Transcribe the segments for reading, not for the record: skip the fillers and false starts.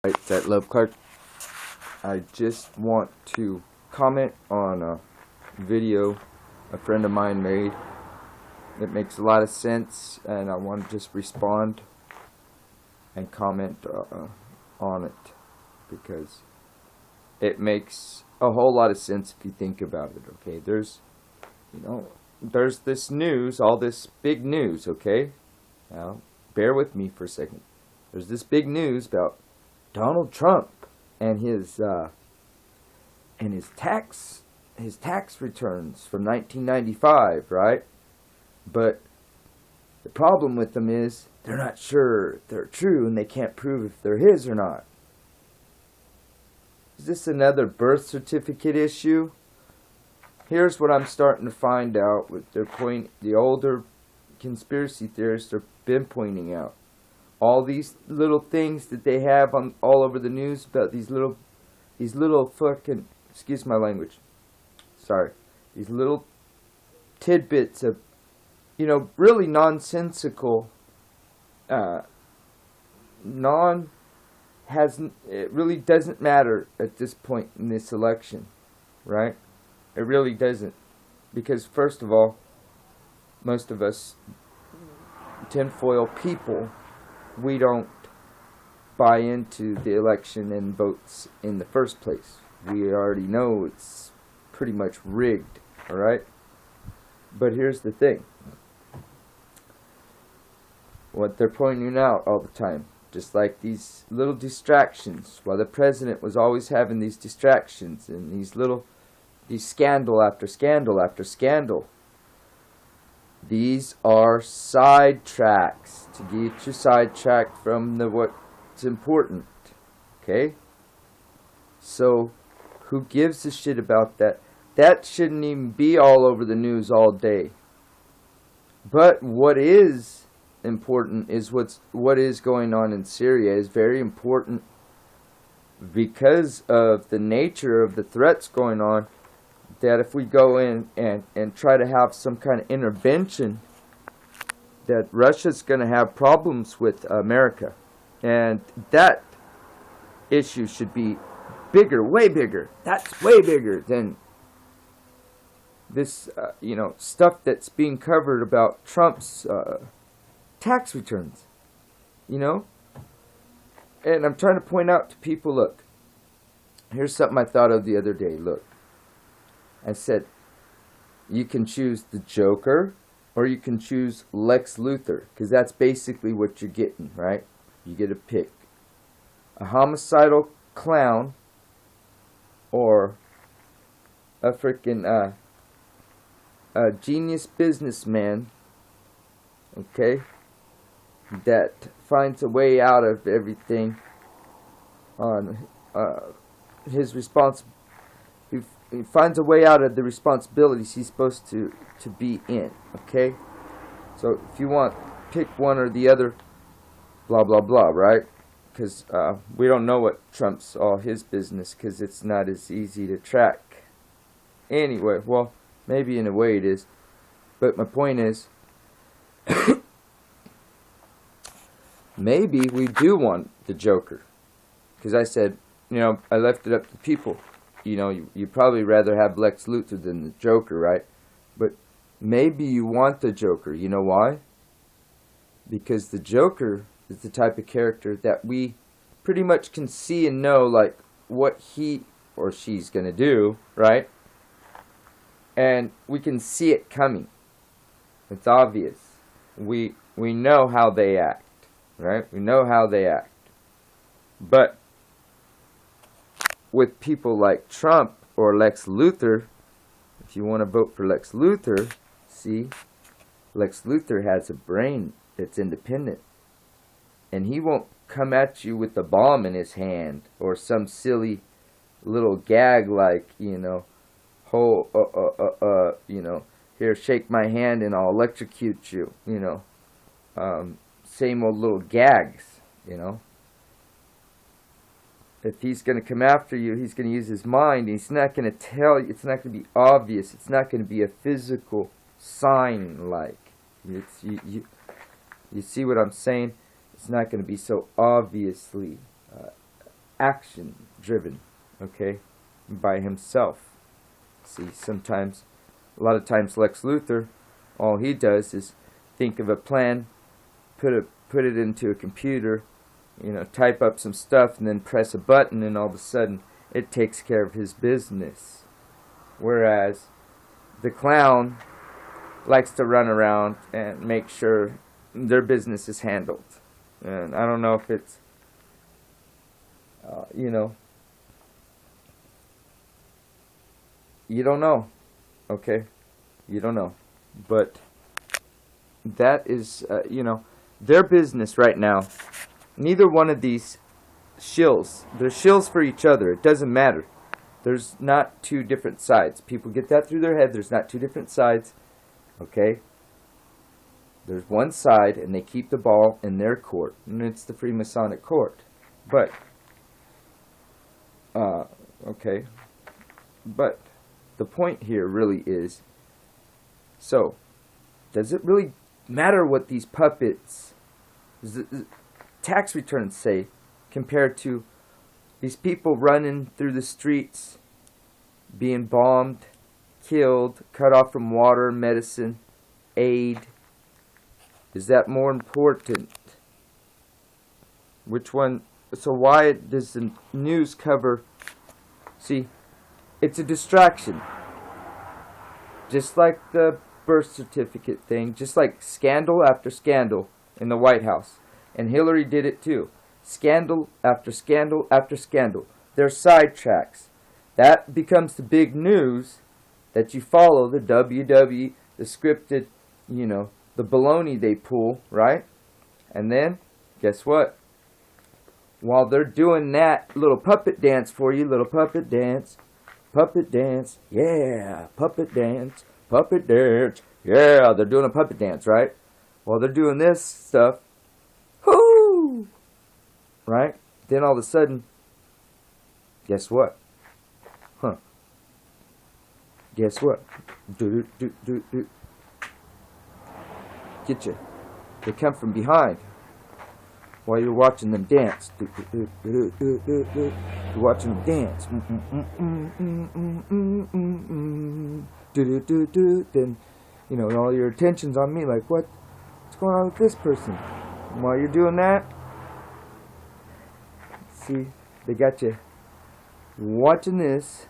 Right, that Love Clark. I just want to comment on a video a friend of mine made. It makes a lot of sense, and I want to just respond and comment on it because it makes a whole lot of sense if you think about it. Okay, there's this news, all this big news. Okay, now bear with me for a second. There's this big news about Donald Trump and his tax returns from 1995, right? But the problem with them is they're not sure if they're true, and they can't prove if they're his or not. Is this another birth certificate issue? Here's what I'm starting to find out with the older conspiracy theorists have been pointing out. All these little things that they have on all over the news about these little fucking, excuse my language, sorry, these little tidbits of, really nonsensical, it really doesn't matter at this point in this election, right? It really doesn't, because first of all, most of us tinfoil people, we don't buy into the election and votes in the first place. We already know it's pretty much rigged, alright? But here's the thing. What they're pointing out all the time, just like these little distractions, while the president was always having these distractions and these scandal after scandal after scandal. These are sidetracks to get you sidetracked from what's important. Okay? So, who gives a shit about that? That shouldn't even be all over the news all day. But what is important is what is going on in Syria is very important because of the nature of the threats going on. That if we go in and try to have some kind of intervention, that Russia's going to have problems with America. And that issue should be bigger, way bigger. That's way bigger than this, stuff that's being covered about Trump's tax returns. And I'm trying to point out to people, look, here's something I thought of the other day. Look. I said, you can choose the Joker or you can choose Lex Luthor, because that's basically what you're getting, right? You get a pick. A homicidal clown or a freaking a genius businessman, okay, that finds a way out of everything on his responsibility. He finds a way out of the responsibilities he's supposed to be in, okay? So if you want, pick one or the other, blah, blah, blah, right? Because we don't know what Trump's all his business, because it's not as easy to track. Anyway, well, maybe in a way it is. But my point is, maybe we do want the Joker. Because I said, I left it up to people. You probably rather have Lex Luthor than the Joker, right? But maybe you want the Joker. You know why? Because the Joker is the type of character that we pretty much can see and know, like, what he or she's going to do, right? And we can see it coming. It's obvious. We know how they act, right? We know how they act. But with people like Trump or Lex Luthor, if you want to vote for Lex Luthor, see, Lex Luthor has a brain that's independent. And he won't come at you with a bomb in his hand or some silly little gag like, here, shake my hand and I'll electrocute you, same old little gags, If he's going to come after you, he's going to use his mind. He's not going to tell you. It's not going to be obvious. It's not going to be a physical sign like. You see what I'm saying? It's not going to be so obviously action driven, okay, by himself. See, sometimes, a lot of times Lex Luthor, all he does is think of a plan, put it into a computer, type up some stuff, and then press a button, and all of a sudden it takes care of his business. Whereas the clown likes to run around and make sure their business is handled. And I don't know if it's, you don't know, okay? You don't know. But that is, their business right now. Neither one of these shills, they're shills for each other. It doesn't matter. There's not two different sides. People get that through their head. There's not two different sides, okay? There's one side, and they keep the ball in their court, and it's the Freemasonic court. But, okay. But the point here really is, so, does it really matter what these puppets' tax returns say compared to these people running through the streets, being bombed, killed, cut off from water, medicine, aid? Is that more important? Which one? So why does the news cover? See, it's a distraction. Just like the birth certificate thing, just like scandal after scandal in the White House. And Hillary did it too. Scandal after scandal after scandal. They're sidetracks. That becomes the big news that you follow, the WW, the scripted, the baloney they pull, right? And then, guess what? While they're doing that little puppet dance for you, little puppet dance, yeah, puppet dance, yeah, they're doing a puppet dance, right? While they're doing this stuff, whoo, right? Then all of a sudden, guess what? Guess what? Get you. They come from behind while you're watching them dance. You're watching them dance. Then, all your attention's on me, like, what's going on with this person? And while you're doing that, see, they got you watching this,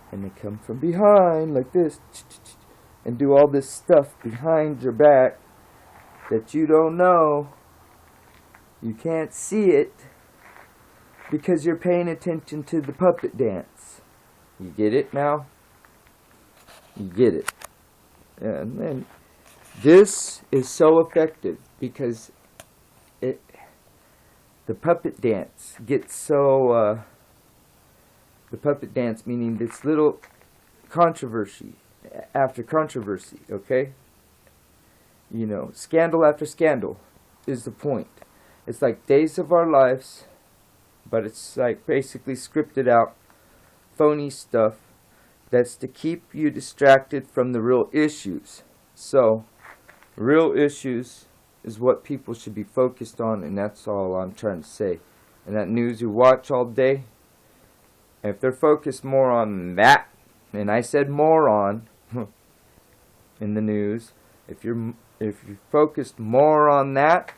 and they come from behind like this, and do all this stuff behind your back that you don't know. You can't see it because you're paying attention to the puppet dance. You get it now? You get it. And then this is so effective because the puppet dance gets so the puppet dance, meaning this little controversy after controversy, okay? Scandal after scandal is the point. It's like Days of Our Lives, but it's like basically scripted out, phony stuff that's to keep you distracted from the real issues. So, real issues is what people should be focused on, and that's all I'm trying to say. And that news you watch all day, if they're focused more on that, and I said more on in the news, if you're focused more on that,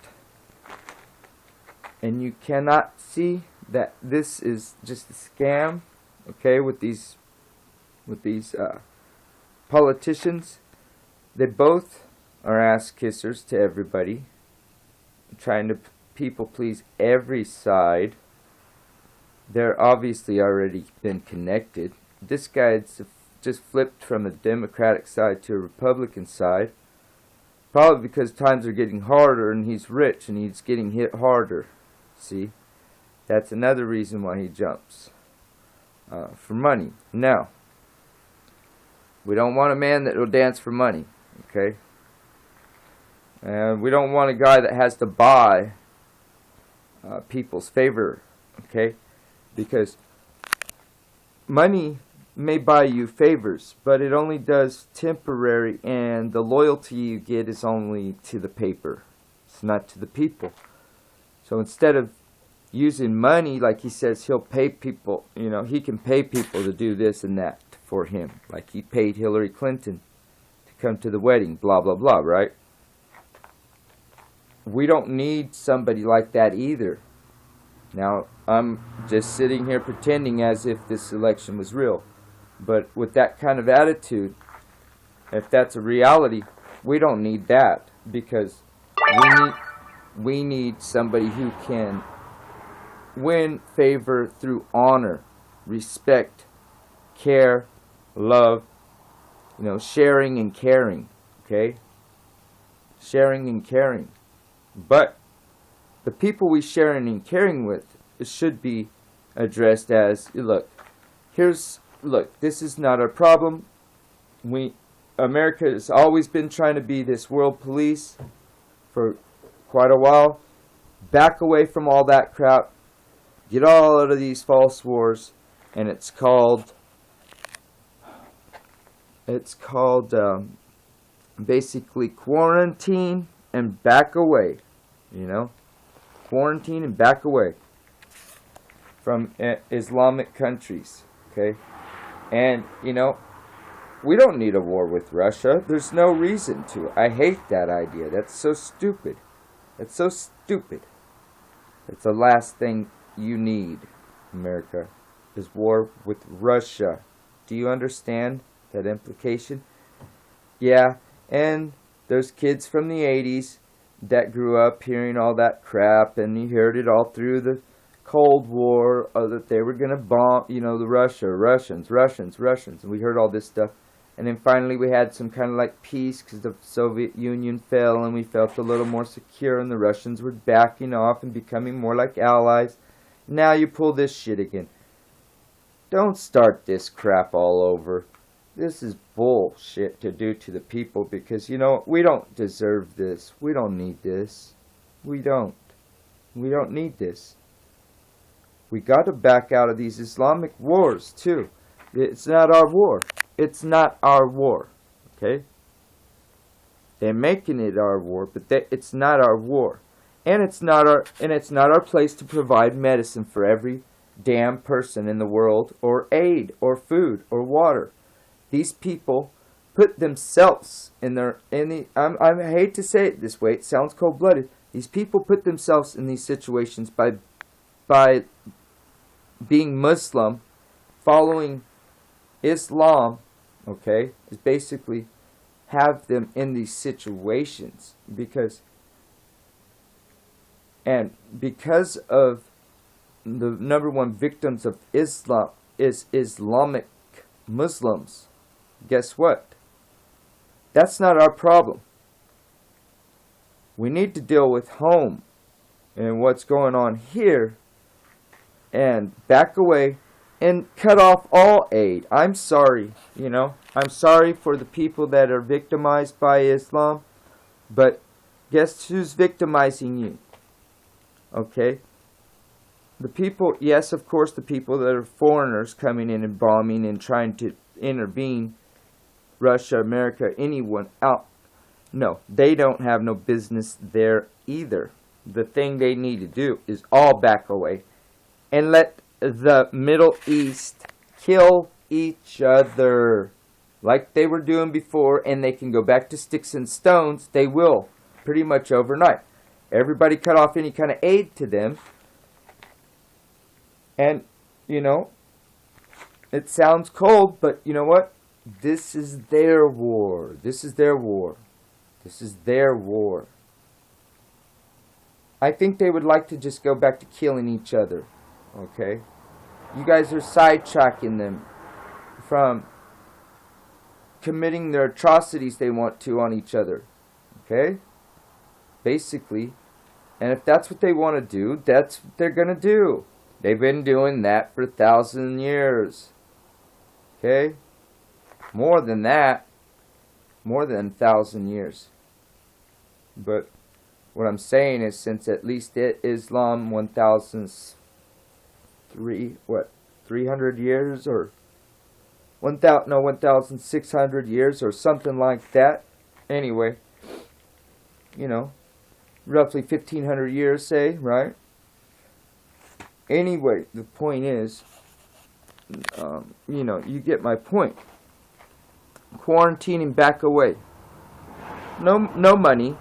and you cannot see that this is just a scam, okay, with these politicians, they both are ass kissers to everybody, trying to people please every side. They're obviously already been connected. This guy's just flipped from a Democratic side to a Republican side, probably because times are getting harder and he's rich and he's getting hit harder. See, that's another reason why he jumps for money. Now, we don't want a man that will dance for money, okay? And we don't want a guy that has to buy people's favor, okay? Because money may buy you favors, but it only does temporary, and the loyalty you get is only to the paper. It's not to the people. So instead of using money, like he says he'll pay people, he can pay people to do this and that for him. Like he paid Hillary Clinton to come to the wedding, blah, blah, blah, right? We don't need somebody like that either. Now, I'm just sitting here pretending as if this election was real. But with that kind of attitude, if that's a reality, we don't need that, because we need somebody who can win favor through honor, respect, care, love, sharing and caring, okay? Sharing and caring. But the people we sharing and caring with, it should be addressed as, look, this is not our problem. America has always been trying to be this world police for quite a while. Back away from all that crap. Get all out of these false wars, and it's called basically quarantine and back away. Quarantine and back away from Islamic countries, okay? And, we don't need a war with Russia. There's no reason to. I hate that idea. That's so stupid. That's so stupid. It's the last thing you need, America, is war with Russia. Do you understand that implication? Yeah, and there's kids from the 80s that grew up hearing all that crap, and you heard it all through the Cold War, that they were going to bomb, the Russians, and we heard all this stuff. And then finally we had some kind of like peace because the Soviet Union fell, and we felt a little more secure, and the Russians were backing off and becoming more like allies. Now you pull this shit again. Don't start this crap all over. This is bullshit to do to the people, because, we don't deserve this. We don't need this. We don't need this. We got to back out of these Islamic wars, too. It's not our war. It's not our war, okay? They're making it our war, but it's not our war. And it's not our place to provide medicine for every damn person in the world, or aid, or food, or water. These people put themselves I hate to say it this way, it sounds cold-blooded. These people put themselves in these situations by being Muslim, following Islam, okay, is basically have them in these situations because of the number one victims of Islam is Islamic Muslims. Guess what? That's not our problem. We need to deal with home and what's going on here and back away and cut off all aid. I'm sorry, I'm sorry for the people that are victimized by Islam, but guess who's victimizing you? Okay? The people, yes, of course, the people that are foreigners coming in and bombing and trying to intervene, Russia, America, anyone out. No, they don't have no business there either. The thing they need to do is all back away and let the Middle East kill each other like they were doing before, and they can go back to sticks and stones. They will, pretty much overnight. Everybody cut off any kind of aid to them. And, it sounds cold, but you know what? This is their war. This is their war. This is their war. I think they would like to just go back to killing each other. Okay? You guys are sidetracking them from committing their atrocities they want to on each other. Okay? Basically. And if that's what they want to do, that's what they're going to do. They've been doing that for 1,000 years. Okay? More than that. More than 1,000 years. But what I'm saying is, since at least Islam 300 years or 1,600 years or something like that. Anyway, roughly 1,500 years, say, right? Anyway, the point is, you get my point. Quarantine and back away. No money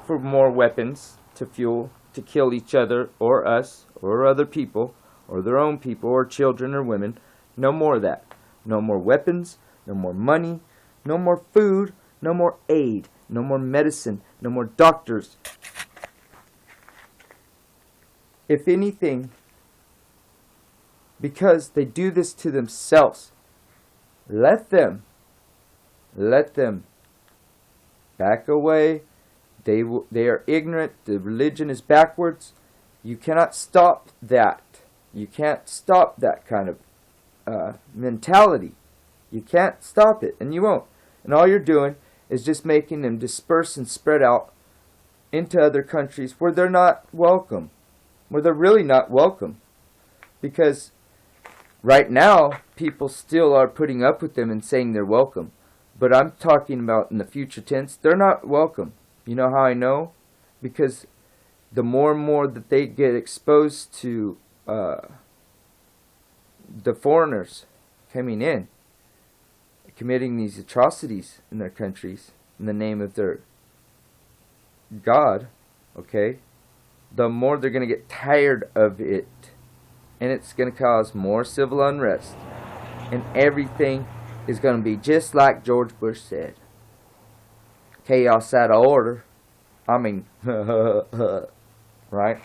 for more weapons to fuel, to kill each other, or us, or other people, or their own people, or children, or women. No more of that. No more weapons, no more money, no more food, no more aid, no more medicine, no more doctors. If anything, because they do this to themselves, let them back away. They are ignorant. The religion is backwards. You cannot stop that. You can't stop that kind of mentality. You can't stop it, and you won't. And all you're doing is just making them disperse and spread out into other countries where they're not welcome, where they're really not welcome. Because right now, people still are putting up with them and saying they're welcome. But I'm talking about in the future tense, they're not welcome. You know how I know? Because the more and more that they get exposed to the foreigners coming in, committing these atrocities in their countries in the name of their God, okay, the more they're going to get tired of it. And it's going to cause more civil unrest. And everything is going to be just like George Bush said. Chaos out of order. I mean, right?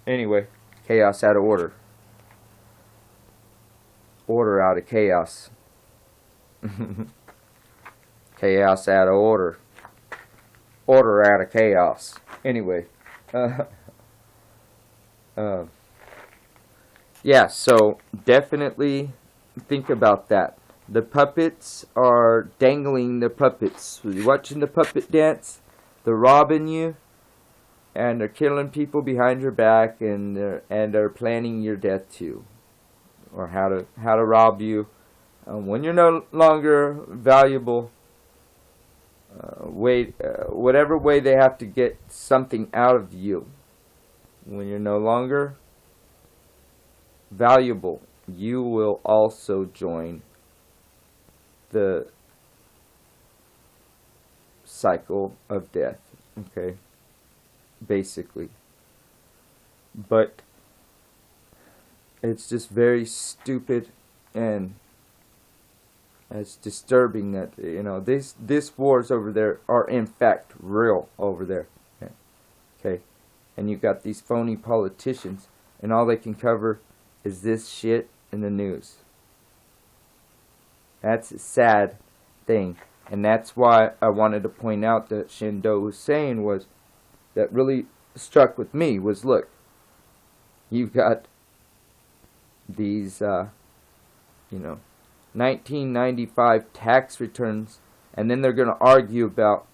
Anyway, chaos out of order. Order out of chaos. Chaos out of order. Order out of chaos. Anyway. Yeah, so definitely think about that. The puppets are dangling the puppets. You're watching the puppet dance. They're robbing you, and they're killing people behind your back, and they're planning your death too, or how to rob you when you're no longer valuable. Whatever way they have to get something out of you. When you're no longer valuable, you will also join the cycle of death, okay, basically. But it's just very stupid, and it's disturbing that, this wars over there are in fact real over there, okay, and you got these phony politicians, and all they can cover is this shit in the news. That's a sad thing. And that's why I wanted to point out that Shindo was saying was, that really struck with me was, look, you've got these, 1995 tax returns, and then they're going to argue about,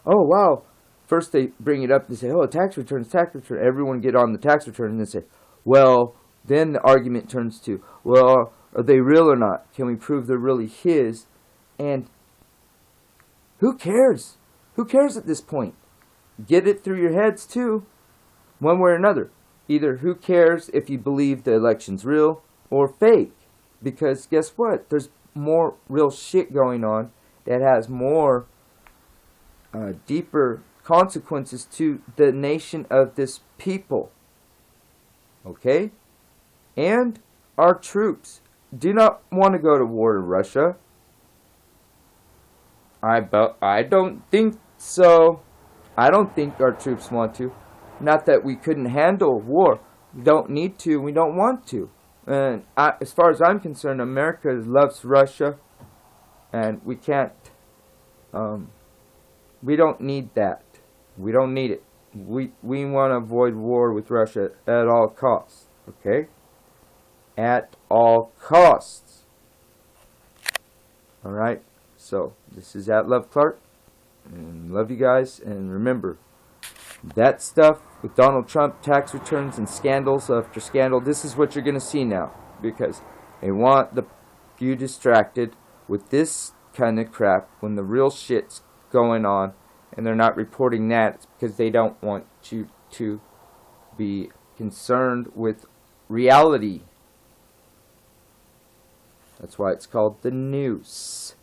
oh, wow, first they bring it up and say, oh, tax returns, everyone get on the tax return, and then say, well, then the argument turns to, well, are they real or not? Can we prove they're really his? And who cares? Who cares at this point? Get it through your heads too, one way or another. Either who cares if you believe the election's real or fake? Because guess what? There's more real shit going on that has more deeper consequences to the nation of this people. Okay? And our troops do not want to go to war in Russia. I don't think so. I don't think our troops want to. Not that we couldn't handle war. We don't need to. We don't want to. And as far as I'm concerned, America loves Russia. And we can't. We don't need that. We don't need it. We want to avoid war with Russia at all costs. Okay? At all costs. Alright? So, this is at Love Clark. And love you guys. And remember, that stuff with Donald Trump, tax returns, and scandals after scandal, this is what you're going to see now. Because they want you distracted with this kind of crap when the real shit's going on. And they're not reporting that. It's because they don't want you to be concerned with reality. That's why it's called the noose.